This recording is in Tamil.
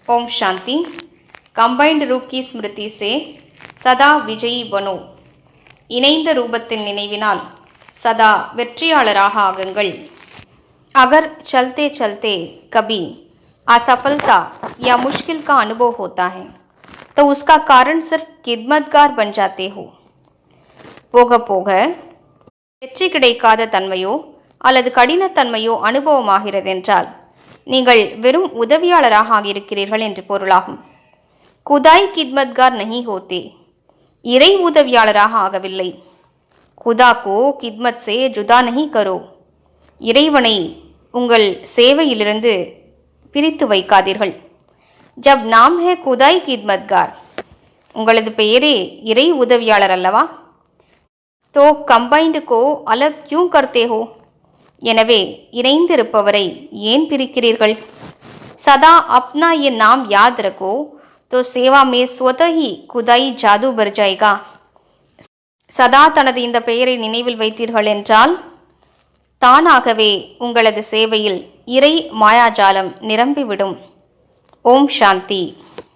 ओम शांति। कंबाइंड रूप की स्मृति से सदा विजयी बनो। இணைந்த ரூபத்தின் நினைவினால் சதா வெற்றியாளராக ஆகுங்கள்। अगर चलते चलते कभी असफलता या मुश्किल का अनुभव होता है तो उसका कारण सिर्फ खिदमतगार बन जाते हो। போக போக வெற்றி கிடைக்காத தன்மையோ அல்லது கடினத்தன்மையோ அனுபவமாகிறது என்றால் நீங்கள் வெறும் உதவியாளராக ஆகியிருக்கிறீர்கள் என்று பொருளாகும்। குதாய் கித்மத்கார் நஹி ஹோத்தே, இறை உதவியாளராக ஆகவில்லை। खुदा को खिदमत से जुदा नहीं करो, இறைவனை உங்கள் சேவையிலிருந்து பிரித்து வைக்காதீர்கள்। जब नाम है खुदाई खिदमतगार, உங்களது பெயரே இறை உதவியாளர் அல்லவா? तो कंबाइंड को अलग क्यों करते हो, எனவே இணைந்திருப்பவரை ஏன் பிரிக்கிறீர்கள்? सदा अपना ये नाम याद रखो तो सेवा में स्वतः ही खुदाई जादू भर जाएगा। சதா தனது இந்த பெயரை நினைவில் வைத்தீர்கள் என்றால் தானாகவே உங்களது சேவையில் இறை மாயாஜாலம் நிரம்பிவிடும்। ஓம் சாந்தி।